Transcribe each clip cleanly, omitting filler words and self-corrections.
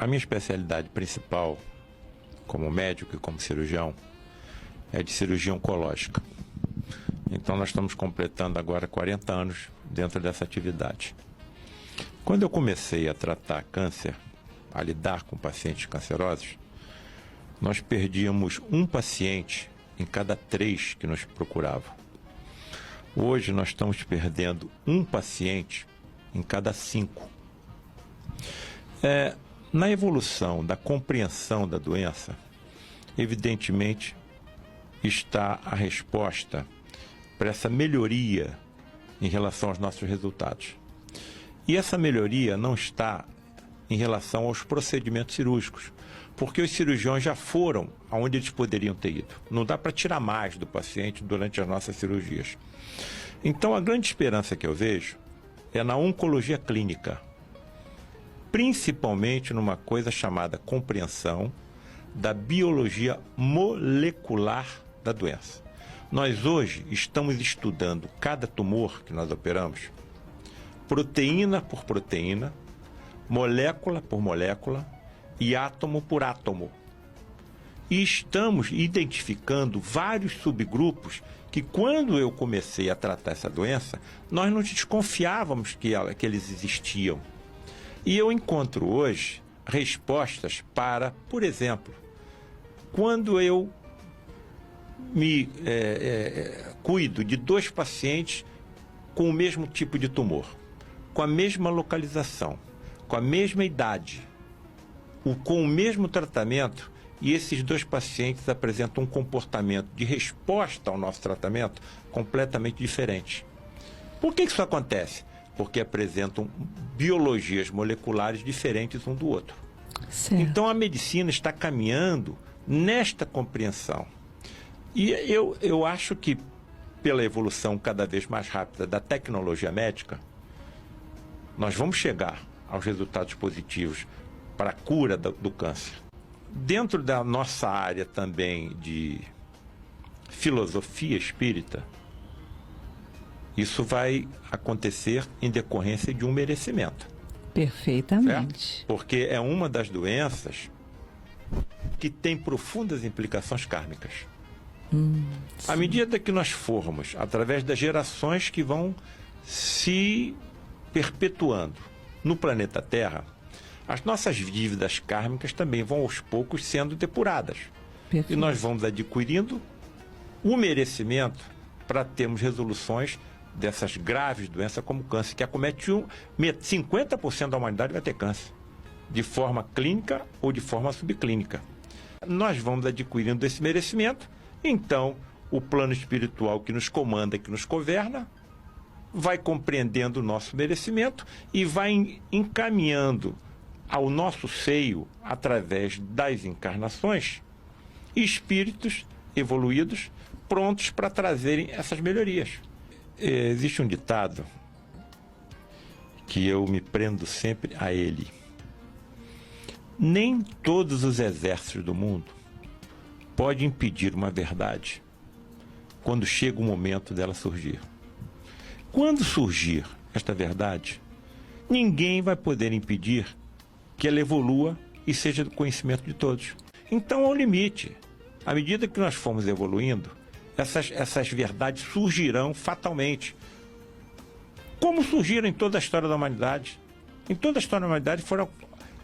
A minha especialidade principal, como médico e como cirurgião, é de cirurgia oncológica. Então nós estamos completando agora 40 anos dentro dessa atividade. Quando eu comecei a tratar câncer, a lidar com pacientes cancerosos, nós perdíamos um paciente em cada 3 que nos procuravam. Hoje nós estamos perdendo um paciente em cada 5. Na evolução da compreensão da doença, evidentemente está a resposta para essa melhoria em relação aos nossos resultados. E essa melhoria não está em relação aos procedimentos cirúrgicos, porque os cirurgiões já foram aonde eles poderiam ter ido. Não dá para tirar mais do paciente durante as nossas cirurgias. Então, a grande esperança que eu vejo é na oncologia clínica, principalmente numa coisa chamada compreensão da biologia molecular da doença. Nós hoje estamos estudando cada tumor que nós operamos, proteína por proteína, molécula por molécula e átomo por átomo. E estamos identificando vários subgrupos que, quando eu comecei a tratar essa doença, nós não desconfiávamos que eles existiam. E eu encontro hoje respostas para, por exemplo, quando eu cuido de 2 pacientes com o mesmo tipo de tumor, com a mesma localização, com a mesma idade, com o mesmo tratamento, e esses 2 pacientes apresentam um comportamento de resposta ao nosso tratamento completamente diferente. Por que isso acontece? Porque apresentam biologias moleculares diferentes um do outro. Certo. Então a medicina está caminhando nesta compreensão. E eu acho que, pela evolução cada vez mais rápida da tecnologia médica, nós vamos chegar aos resultados positivos para a cura do câncer. Dentro da nossa área também de filosofia espírita, isso vai acontecer em decorrência de um merecimento. Perfeitamente. Certo? Porque é uma das doenças que tem profundas implicações kármicas. À medida que nós formos, através das gerações que vão se perpetuando no planeta Terra, as nossas dívidas kármicas também vão aos poucos sendo depuradas. Perfeito. E nós vamos adquirindo o merecimento para termos resoluções dessas graves doenças como o câncer, que acomete 50% da humanidade vai ter câncer, de forma clínica ou de forma subclínica. Nós vamos adquirindo esse merecimento, então o plano espiritual que nos comanda, que nos governa, vai compreendendo o nosso merecimento e vai encaminhando ao nosso seio, através das encarnações, espíritos evoluídos, prontos para trazerem essas melhorias. Existe um ditado que eu me prendo sempre a ele. Nem todos os exércitos do mundo podem impedir uma verdade quando chega o momento dela surgir. Quando surgir esta verdade, ninguém vai poder impedir que ela evolua e seja do conhecimento de todos. Então, ao limite, à medida que nós formos evoluindo, essas verdades surgirão fatalmente. Como surgiram em toda a história da humanidade. Em toda a história da humanidade foram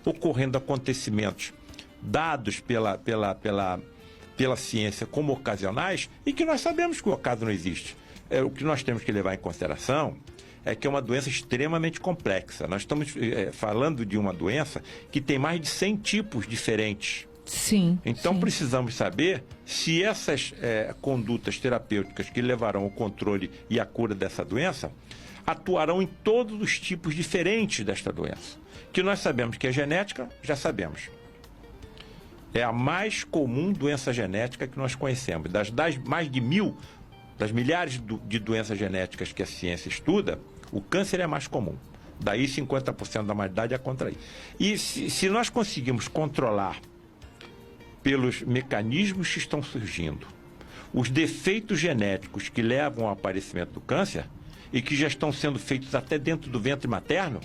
ocorrendo acontecimentos dados pela ciência como ocasionais e que nós sabemos que o acaso não existe. O que nós temos que levar em consideração é que é uma doença extremamente complexa. Nós estamos falando de uma doença que tem mais de 100 tipos diferentes. Sim. Então sim. Precisamos saber se essas condutas terapêuticas que levarão ao controle e à cura dessa doença atuarão em todos os tipos diferentes desta doença. Que nós sabemos que é genética, já sabemos. É a mais comum doença genética que nós conhecemos. Das mais de 1000, das milhares de doenças genéticas que a ciência estuda, o câncer é a mais comum. Daí 50% da humanidade é contra isso. E se nós conseguimos controlar pelos mecanismos que estão surgindo os defeitos genéticos que levam ao aparecimento do câncer e que já estão sendo feitos até dentro do ventre materno,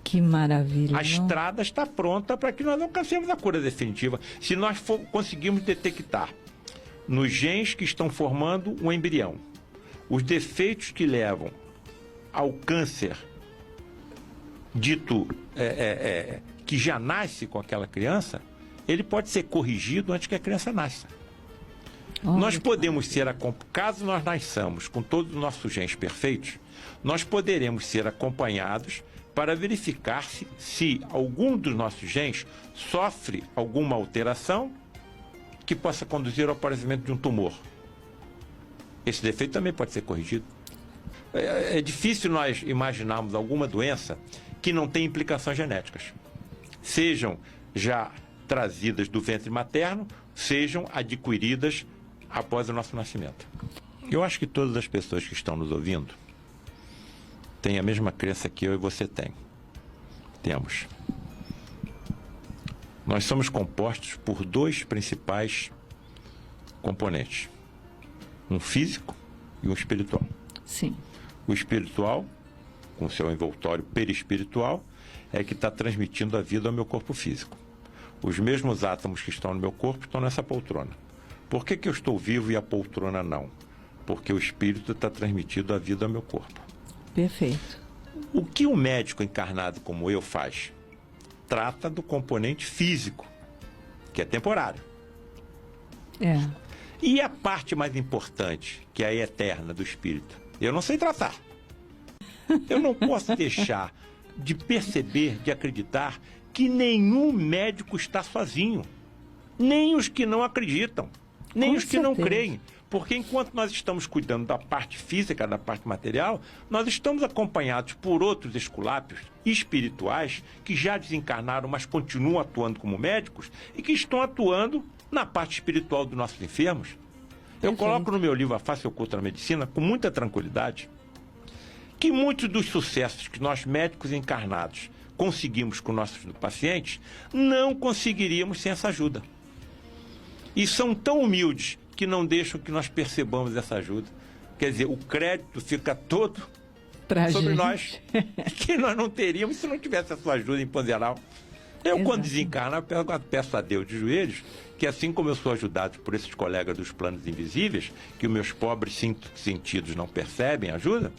Que maravilha. A estrada está pronta para que nós alcancemos a cura definitiva. Se nós conseguirmos detectar nos genes que estão formando um embrião os defeitos que levam ao câncer dito que já nasce com aquela criança, ele pode ser corrigido antes que a criança nasça. Nós podemos ser, caso nós nasçamos com todos os nossos genes perfeitos, nós poderemos ser acompanhados para verificar se algum dos nossos genes sofre alguma alteração que possa conduzir ao aparecimento de um tumor. Esse defeito também pode ser corrigido. É difícil nós imaginarmos alguma doença que não tem implicações genéticas, sejam já trazidas do ventre materno, sejam adquiridas após o nosso nascimento. Eu acho que todas as pessoas que estão nos ouvindo têm a mesma crença que eu e você tem. Temos. Nós somos compostos por dois principais componentes: um físico e um espiritual. Sim. O espiritual, com seu envoltório perispiritual, é que está transmitindo a vida ao meu corpo físico. Os mesmos átomos que estão no meu corpo estão nessa poltrona. Por que eu estou vivo e a poltrona não? Porque o espírito está transmitindo a vida ao meu corpo. Perfeito. O que um médico encarnado como eu faz? Trata do componente físico, que é temporário. E a parte mais importante, que é a eterna do espírito, eu não sei tratar. Eu não posso deixar de perceber, de acreditar que nenhum médico está sozinho. Nem os que não acreditam, nem os que não creem. Porque enquanto nós estamos cuidando da parte física, da parte material, nós estamos acompanhados por outros esculápios espirituais que já desencarnaram, mas continuam atuando como médicos e que estão atuando na parte espiritual dos nossos enfermos. Eu coloco no meu livro A Face Oculta da Medicina, com muita tranquilidade, que muitos dos sucessos que nós médicos encarnados conseguimos com nossos pacientes, não conseguiríamos sem essa ajuda. E são tão humildes que não deixam que nós percebamos essa ajuda. Quer dizer, o crédito fica todo sobre nós, que nós não teríamos se não tivesse a sua ajuda em ponderal. Eu, quando desencarnar, peço a Deus de joelhos, que assim como eu sou ajudado por esses colegas dos planos invisíveis, que os meus pobres sentidos não percebem ajuda,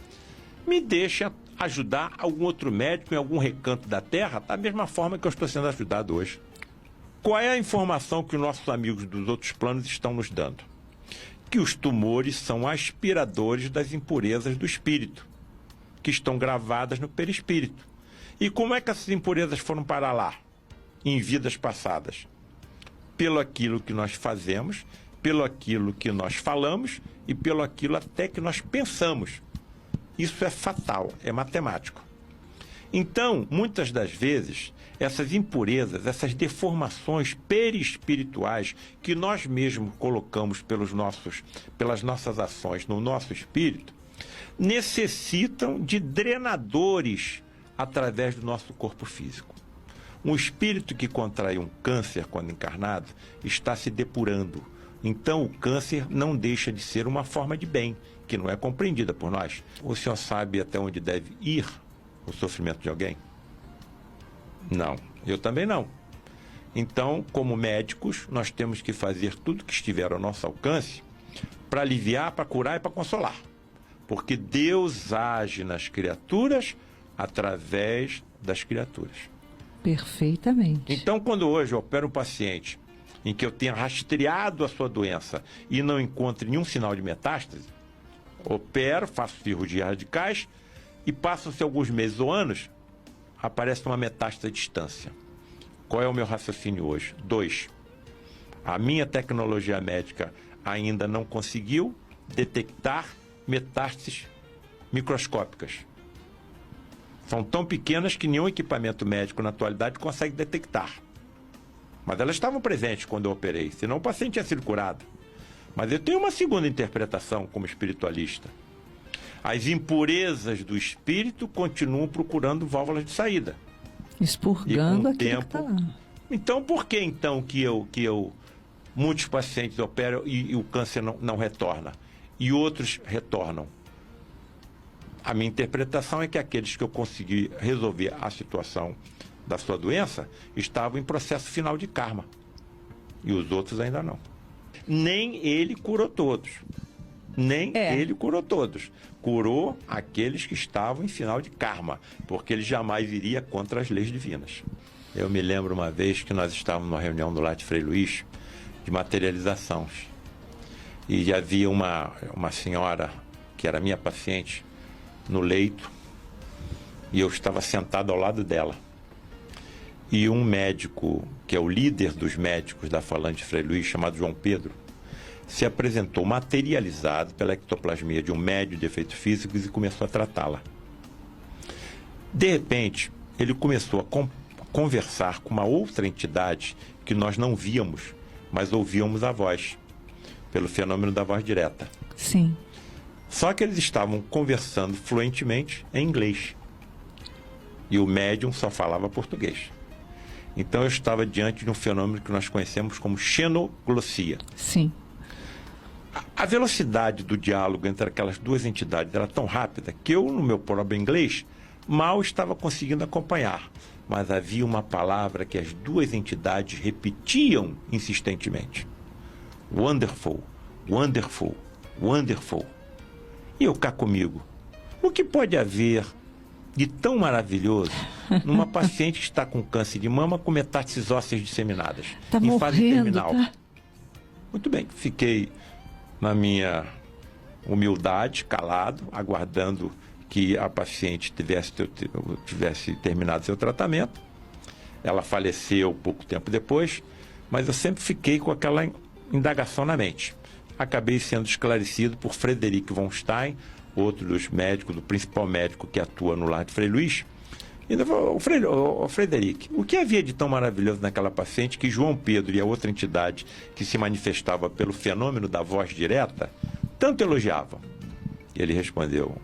me deixa ajudar algum outro médico em algum recanto da Terra, da mesma forma que eu estou sendo ajudado hoje. Qual é a informação que os nossos amigos dos outros planos estão nos dando? Que os tumores são aspiradores das impurezas do espírito, que estão gravadas no perispírito. E como é que essas impurezas foram parar lá, em vidas passadas? Pelo aquilo que nós fazemos, pelo aquilo que nós falamos e pelo aquilo até que nós pensamos. Isso é fatal, é matemático. Então, muitas das vezes, essas impurezas, essas deformações perispirituais que nós mesmos colocamos pelas nossas ações no nosso espírito, necessitam de drenadores através do nosso corpo físico. Um espírito que contrai um câncer quando encarnado está se depurando. Então, o câncer não deixa de ser uma forma de bem, que não é compreendida por nós. O senhor sabe até onde deve ir o sofrimento de alguém? Não, eu também não. Então, como médicos, nós temos que fazer tudo que estiver ao nosso alcance para aliviar, para curar e para consolar. Porque Deus age nas criaturas através das criaturas. Perfeitamente. Então, quando hoje eu opero um paciente em que eu tenha rastreado a sua doença e não encontre nenhum sinal de metástase, opero, faço cirurgias radicais e passam-se alguns meses ou anos, aparece uma metástase à distância. Qual é o meu raciocínio hoje? 2. A minha tecnologia médica ainda não conseguiu detectar metástases microscópicas. São tão pequenas que nenhum equipamento médico na atualidade consegue detectar. Mas elas estavam presentes quando eu operei, senão o paciente tinha sido curado. Mas eu tenho uma segunda interpretação como espiritualista. As impurezas do espírito continuam procurando válvulas de saída. Expurgando aquilo tempo, que está lá. Então, por que então que muitos pacientes operam e o câncer não retorna? E outros retornam? A minha interpretação é que aqueles que eu consegui resolver a situação da sua doença estavam em processo final de karma. E os outros ainda não. Nem ele curou todos. Ele curou todos. Curou aqueles que estavam em final de karma, porque ele jamais iria contra as leis divinas. Eu me lembro uma vez que nós estávamos numa reunião do Lar de Frei Luís, de materialização. E havia uma senhora, que era minha paciente, no leito, e eu estava sentado ao lado dela. E um médico, que é o líder dos médicos da Falange de Frei Luís, chamado João Pedro, se apresentou materializado pela ectoplasmia de um médium de efeitos físicos e começou a tratá-la. De repente, ele começou a conversar com uma outra entidade que nós não víamos, mas ouvíamos a voz, pelo fenômeno da voz direta. Sim. Só que eles estavam conversando fluentemente em inglês. E o médium só falava português. Então eu estava diante de um fenômeno que nós conhecemos como xenoglossia. Sim. A velocidade do diálogo entre aquelas duas entidades era tão rápida que eu, no meu próprio inglês, mal estava conseguindo acompanhar. Mas havia uma palavra que as duas entidades repetiam insistentemente. Wonderful, wonderful, wonderful. E eu cá comigo. O que pode haver de tão maravilhoso numa paciente que está com câncer de mama com metástases ósseas disseminadas, em fase terminal? Tá? Muito bem, fiquei na minha humildade, calado, aguardando que a paciente tivesse terminado seu tratamento. Ela faleceu pouco tempo depois, mas eu sempre fiquei com aquela indagação na mente. Acabei sendo esclarecido por Frederic von Stein, outro dos médicos, do principal médico que atua no Lar de Frei Luís. E ele falou: Frederic, o que havia de tão maravilhoso naquela paciente que João Pedro e a outra entidade que se manifestava pelo fenômeno da voz direta tanto elogiavam? E ele respondeu: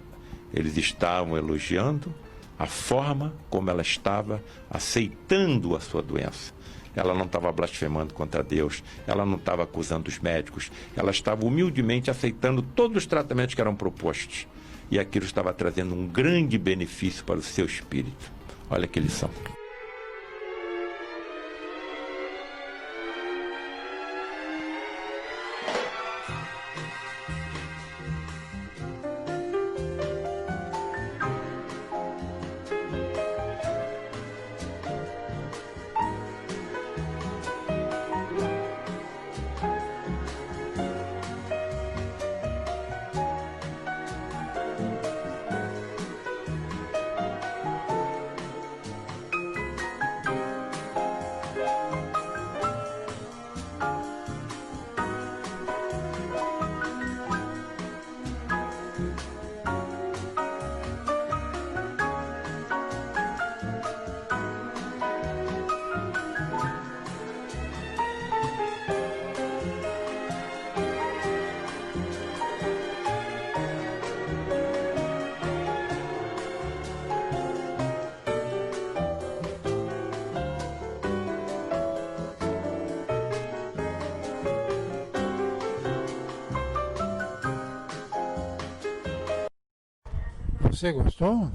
eles estavam elogiando a forma como ela estava aceitando a sua doença. Ela não estava blasfemando contra Deus, ela não estava acusando os médicos, ela estava humildemente aceitando todos os tratamentos que eram propostos. E aquilo estava trazendo um grande benefício para o seu espírito. Olha que lição. Você gostou?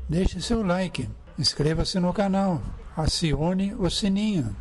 Deixe seu like, inscreva-se no canal, acione o sininho.